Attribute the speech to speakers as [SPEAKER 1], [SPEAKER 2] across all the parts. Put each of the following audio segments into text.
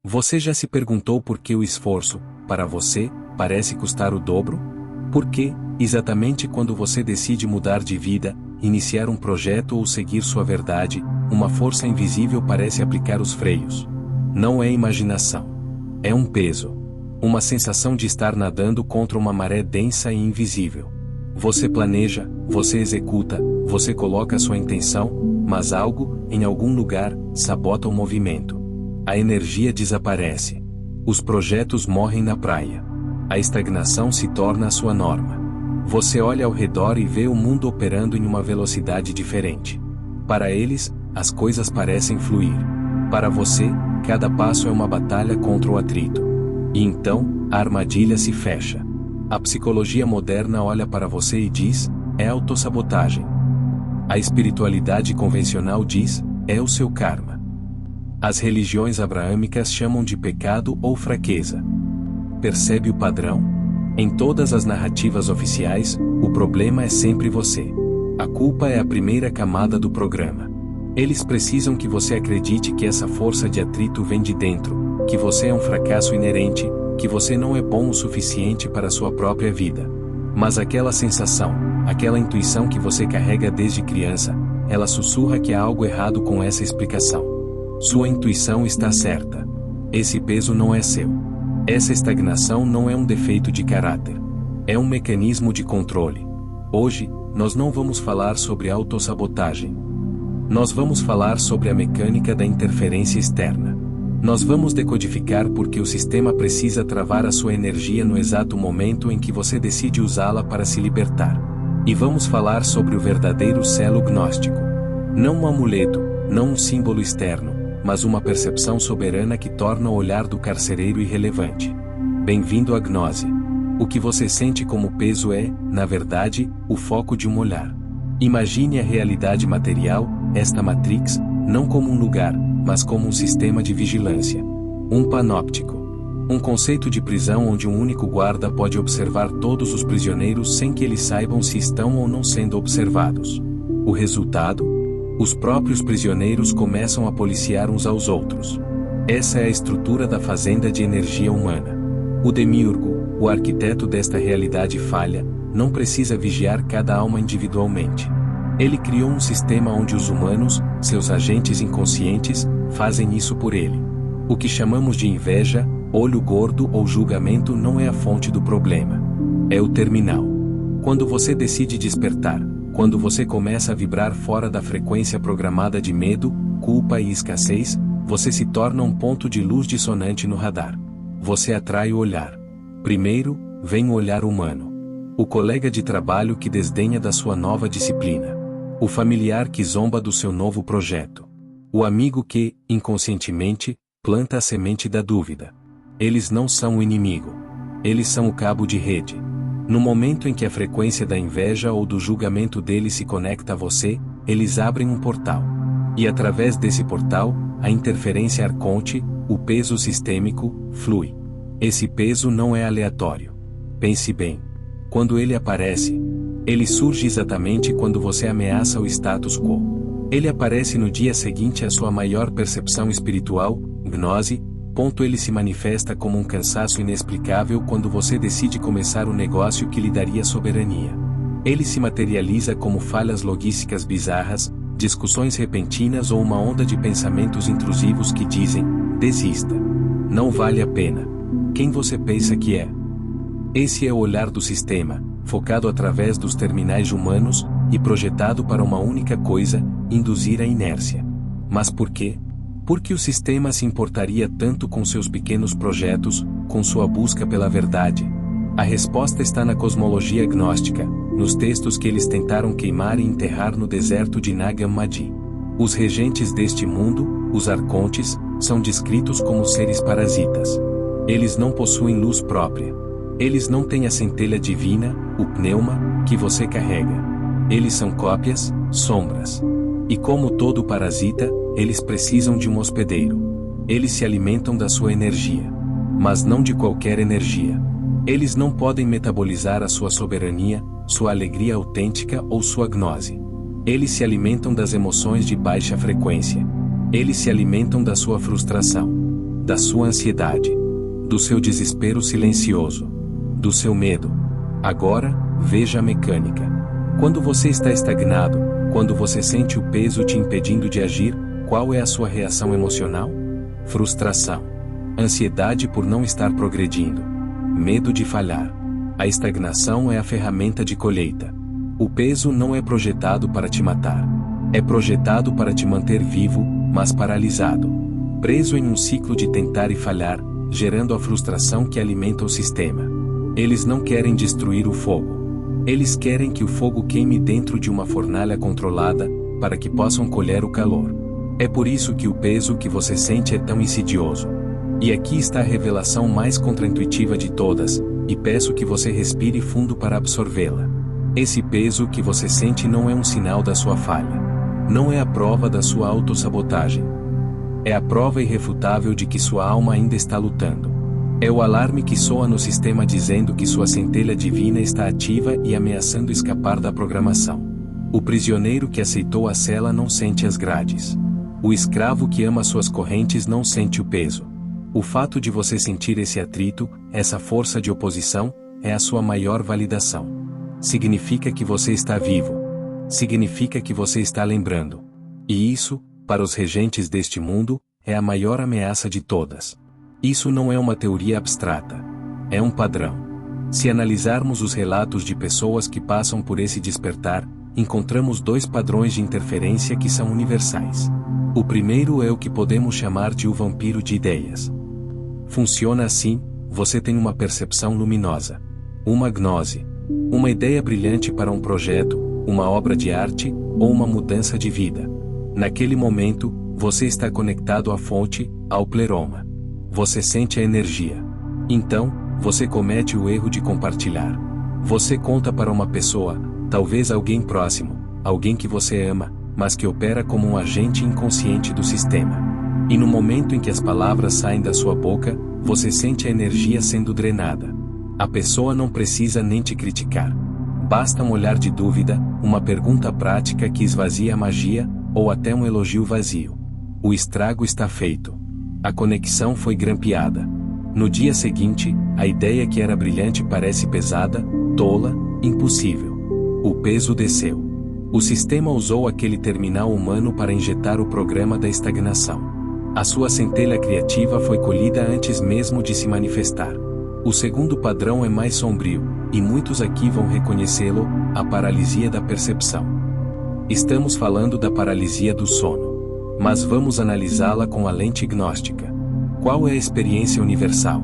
[SPEAKER 1] Você já se perguntou por que o esforço, para você, parece custar o dobro? Por que, exatamente quando você decide mudar de vida, iniciar um projeto ou seguir sua verdade, uma força invisível parece aplicar os freios? Não é imaginação. É um peso. Uma sensação de estar nadando contra uma maré densa e invisível. Você planeja, você executa, você coloca sua intenção, mas algo, em algum lugar, sabota o movimento. A energia desaparece. Os projetos morrem na praia. A estagnação se torna a sua norma. Você olha ao redor e vê o mundo operando em uma velocidade diferente. Para eles, as coisas parecem fluir. Para você, cada passo é uma batalha contra o atrito. E então, a armadilha se fecha. A psicologia moderna olha para você e diz: é autossabotagem. A espiritualidade convencional diz: é o seu karma. As religiões abraâmicas chamam de pecado ou fraqueza. Percebe o padrão? Em todas as narrativas oficiais, o problema é sempre você. A culpa é a primeira camada do programa. Eles precisam que você acredite que essa força de atrito vem de dentro, que você é um fracasso inerente, que você não é bom o suficiente para sua própria vida. Mas aquela sensação, aquela intuição que você carrega desde criança, ela sussurra que há algo errado com essa explicação. Sua intuição está certa. Esse peso não é seu. Essa estagnação não é um defeito de caráter. É um mecanismo de controle. Hoje, nós não vamos falar sobre autossabotagem. Nós vamos falar sobre a mecânica da interferência externa. Nós vamos decodificar por que o sistema precisa travar a sua energia no exato momento em que você decide usá-la para se libertar. E vamos falar sobre o verdadeiro selo gnóstico. Não um amuleto, não um símbolo externo, mas uma percepção soberana que torna o olhar do carcereiro irrelevante. Bem-vindo à gnose. O que você sente como peso é, na verdade, o foco de um olhar. Imagine a realidade material, esta matrix, não como um lugar, mas como um sistema de vigilância. Um panóptico. Um conceito de prisão onde um único guarda pode observar todos os prisioneiros sem que eles saibam se estão ou não sendo observados. O resultado? Os próprios prisioneiros começam a policiar uns aos outros. Essa é a estrutura da fazenda de energia humana. O demiurgo, o arquiteto desta realidade falha, não precisa vigiar cada alma individualmente. Ele criou um sistema onde os humanos, seus agentes inconscientes, fazem isso por ele. O que chamamos de inveja, olho gordo ou julgamento não é a fonte do problema. É o terminal. Quando você decide despertar, quando você começa a vibrar fora da frequência programada de medo, culpa e escassez, você se torna um ponto de luz dissonante no radar. Você atrai o olhar. Primeiro, vem o olhar humano. O colega de trabalho que desdenha da sua nova disciplina. O familiar que zomba do seu novo projeto. O amigo que, inconscientemente, planta a semente da dúvida. Eles não são o inimigo. Eles são o cabo de rede. No momento em que a frequência da inveja ou do julgamento dele se conecta a você, eles abrem um portal. E através desse portal, a interferência arconte, o peso sistêmico, flui. Esse peso não é aleatório. Pense bem. Quando ele aparece, ele surge exatamente quando você ameaça o status quo. Ele aparece no dia seguinte à sua maior percepção espiritual, gnose. Ele se manifesta como um cansaço inexplicável quando você decide começar o negócio que lhe daria soberania. Ele se materializa como falhas logísticas bizarras, discussões repentinas ou uma onda de pensamentos intrusivos que dizem: desista. Não vale a pena. Quem você pensa que é? Esse é o olhar do sistema, focado através dos terminais humanos, e projetado para uma única coisa: induzir a inércia. Mas por quê? Por que o sistema se importaria tanto com seus pequenos projetos, com sua busca pela verdade? A resposta está na cosmologia gnóstica, nos textos que eles tentaram queimar e enterrar no deserto de Nag Hammadi. Os regentes deste mundo, os arcontes, são descritos como seres parasitas. Eles não possuem luz própria. Eles não têm a centelha divina, o pneuma, que você carrega. Eles são cópias, sombras. E como todo parasita, eles precisam de um hospedeiro. Eles se alimentam da sua energia. Mas não de qualquer energia. Eles não podem metabolizar a sua soberania, sua alegria autêntica ou sua gnose. Eles se alimentam das emoções de baixa frequência. Eles se alimentam da sua frustração. da sua ansiedade, do seu desespero silencioso, do seu medo. Agora, veja a mecânica. Quando você está estagnado, quando você sente o peso te impedindo de agir, qual é a sua reação emocional? Frustração. Ansiedade por não estar progredindo. Medo de falhar. A estagnação é a ferramenta de colheita. O peso não é projetado para te matar. É projetado para te manter vivo, mas paralisado. Preso em um ciclo de tentar e falhar, gerando a frustração que alimenta o sistema. Eles não querem destruir o fogo. Eles querem que o fogo queime dentro de uma fornalha controlada, para que possam colher o calor. É por isso que o peso que você sente é tão insidioso. E aqui está a revelação mais contraintuitiva de todas, e peço que você respire fundo para absorvê-la. Esse peso que você sente não é um sinal da sua falha. Não é a prova da sua autossabotagem. É a prova irrefutável de que sua alma ainda está lutando. É o alarme que soa no sistema dizendo que sua centelha divina está ativa e ameaçando escapar da programação. O prisioneiro que aceitou a cela não sente as grades. O escravo que ama suas correntes não sente o peso. O fato de você sentir esse atrito, essa força de oposição, é a sua maior validação. Significa que você está vivo. Significa que você está lembrando. E isso, para os regentes deste mundo, é a maior ameaça de todas. Isso não é uma teoria abstrata. É um padrão. Se analisarmos os relatos de pessoas que passam por esse despertar, encontramos dois padrões de interferência que são universais. O primeiro é o que podemos chamar de o vampiro de ideias. Funciona assim: você tem uma percepção luminosa, uma gnose, uma ideia brilhante para um projeto, uma obra de arte, ou uma mudança de vida. Naquele momento, você está conectado à fonte, ao pleroma. Você sente a energia. Então, você comete o erro de compartilhar. Você conta para uma pessoa, talvez alguém próximo, alguém que você ama, mas que opera como um agente inconsciente do sistema. E no momento em que as palavras saem da sua boca, você sente a energia sendo drenada. A pessoa não precisa nem te criticar. Basta um olhar de dúvida, uma pergunta prática que esvazia a magia, ou até um elogio vazio. O estrago está feito. A conexão foi grampeada. No dia seguinte, a ideia que era brilhante parece pesada, tola, impossível. O peso desceu. O sistema usou aquele terminal humano para injetar o programa da estagnação. A sua centelha criativa foi colhida antes mesmo de se manifestar. O segundo padrão é mais sombrio, e muitos aqui vão reconhecê-lo: a paralisia da percepção. Estamos falando da paralisia do sono. Mas vamos analisá-la com a lente gnóstica. Qual é a experiência universal?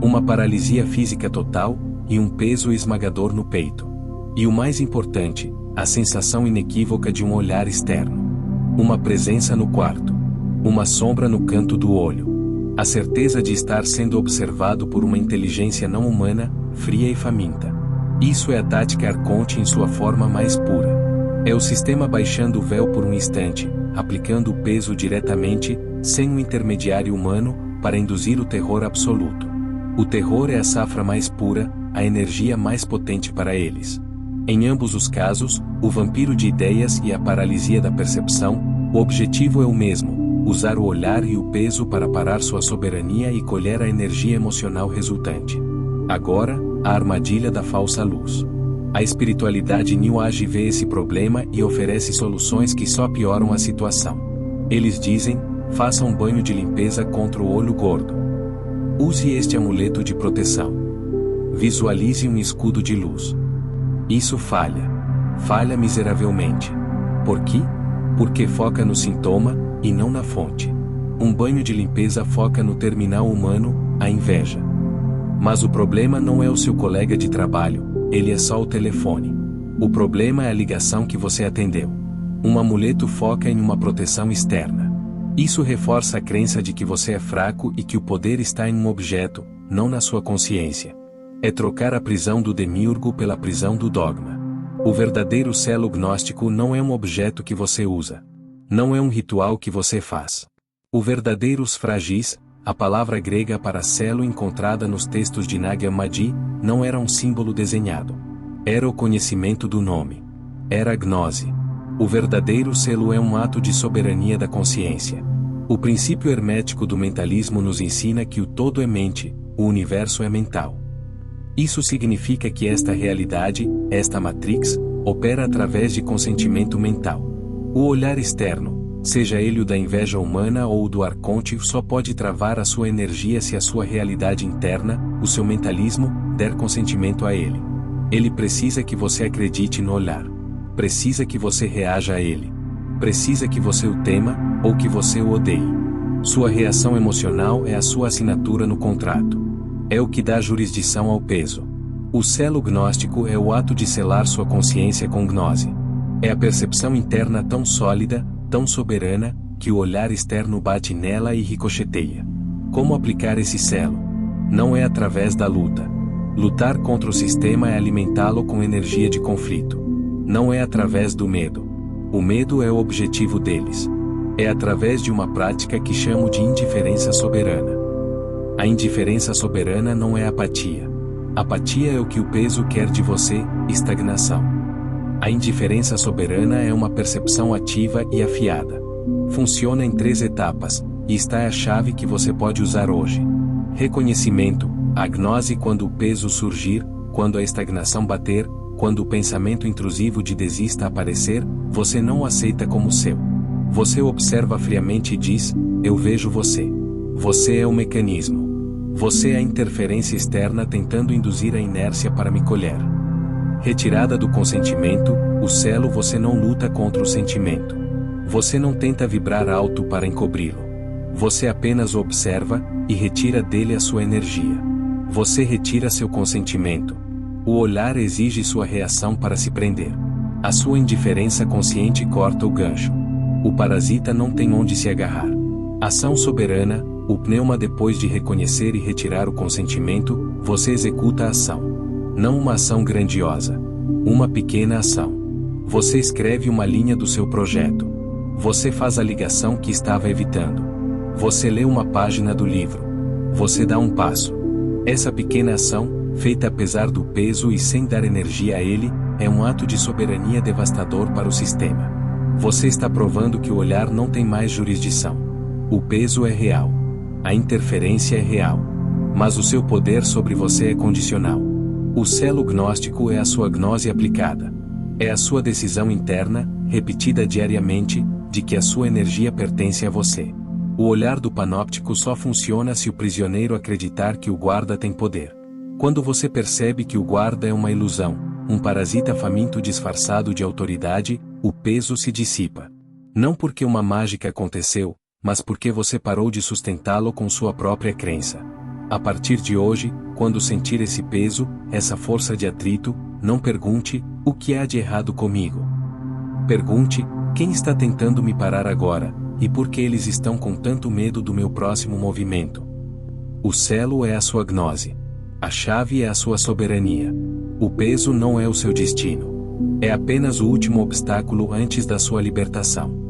[SPEAKER 1] Uma paralisia física total, e um peso esmagador no peito. E o mais importante, a sensação inequívoca de um olhar externo. Uma presença no quarto. Uma sombra no canto do olho. A certeza de estar sendo observado por uma inteligência não humana, fria e faminta. Isso é a tática Arconte em sua forma mais pura. É o sistema baixando o véu por um instante, aplicando o peso diretamente, sem um intermediário humano, para induzir o terror absoluto. O terror é a safra mais pura, a energia mais potente para eles. Em ambos os casos, o vampiro de ideias e a paralisia da percepção, o objetivo é o mesmo: usar o olhar e o peso para parar sua soberania e colher a energia emocional resultante. Agora, a armadilha da falsa luz. A espiritualidade New Age vê esse problema e oferece soluções que só pioram a situação. Eles dizem: faça um banho de limpeza contra o olho gordo. Use este amuleto de proteção. Visualize um escudo de luz. Isso falha. Falha miseravelmente. Por quê? Porque foca no sintoma, e não na fonte. Um banho de limpeza foca no terminal humano, a inveja. Mas o problema não é o seu colega de trabalho, ele é só o telefone. O problema é a ligação que você atendeu. Um amuleto foca em uma proteção externa. Isso reforça a crença de que você é fraco e que o poder está em um objeto, não na sua consciência. É trocar a prisão do demiurgo pela prisão do dogma. O verdadeiro selo gnóstico não é um objeto que você usa. Não é um ritual que você faz. O verdadeiro fragis, a palavra grega para selo encontrada nos textos de Nag Hammadi, não era um símbolo desenhado. Era o conhecimento do nome. Era a gnose. O verdadeiro selo é um ato de soberania da consciência. O princípio hermético do mentalismo nos ensina que o todo é mente, o universo é mental. Isso significa que esta realidade, esta matrix, opera através de consentimento mental. O olhar externo, seja ele o da inveja humana ou o do arconte, só pode travar a sua energia se a sua realidade interna, o seu mentalismo, der consentimento a ele. Ele precisa que você acredite no olhar. Precisa que você reaja a ele. Precisa que você o tema, ou que você o odeie. Sua reação emocional é a sua assinatura no contrato. É o que dá jurisdição ao peso. O selo gnóstico é o ato de selar sua consciência com gnose. É a percepção interna tão sólida, tão soberana, que o olhar externo bate nela e ricocheteia. Como aplicar esse selo? Não é através da luta. Lutar contra o sistema é alimentá-lo com energia de conflito. Não é através do medo. O medo é o objetivo deles. É através de uma prática que chamo de indiferença soberana. A indiferença soberana não é apatia. Apatia é o que o peso quer de você, estagnação. A indiferença soberana é uma percepção ativa e afiada. Funciona em 3 etapas, e está a chave que você pode usar hoje. Reconhecimento, a gnose quando o peso surgir, quando a estagnação bater, quando o pensamento intrusivo de desista aparecer, você não o aceita como seu. Você o observa friamente e diz, eu vejo você. Você é o mecanismo. Você é a interferência externa tentando induzir a inércia para me colher. Retirada do consentimento, o selo você não luta contra o sentimento. Você não tenta vibrar alto para encobri-lo. Você apenas o observa, e retira dele a sua energia. Você retira seu consentimento. O olhar exige sua reação para se prender. A sua indiferença consciente corta o gancho. O parasita não tem onde se agarrar. Ação soberana, o pneuma depois de reconhecer e retirar o consentimento, você executa a ação. Não uma ação grandiosa. Uma pequena ação. Você escreve uma linha do seu projeto. Você faz a ligação que estava evitando. Você lê uma página do livro. Você dá um passo. Essa pequena ação, feita apesar do peso e sem dar energia a ele, é um ato de soberania devastador para o sistema. Você está provando que o olhar não tem mais jurisdição. O peso é real. A interferência é real. Mas o seu poder sobre você é condicional. O selo gnóstico é a sua gnose aplicada. É a sua decisão interna, repetida diariamente, de que a sua energia pertence a você. O olhar do panóptico só funciona se o prisioneiro acreditar que o guarda tem poder. Quando você percebe que o guarda é uma ilusão, um parasita faminto disfarçado de autoridade, o peso se dissipa. Não porque uma mágica aconteceu, mas porque você parou de sustentá-lo com sua própria crença. A partir de hoje, quando sentir esse peso, essa força de atrito, não pergunte, o que há de errado comigo? Pergunte, quem está tentando me parar agora, e por que eles estão com tanto medo do meu próximo movimento? O selo é a sua gnose. A chave é a sua soberania. O peso não é o seu destino. É apenas o último obstáculo antes da sua libertação.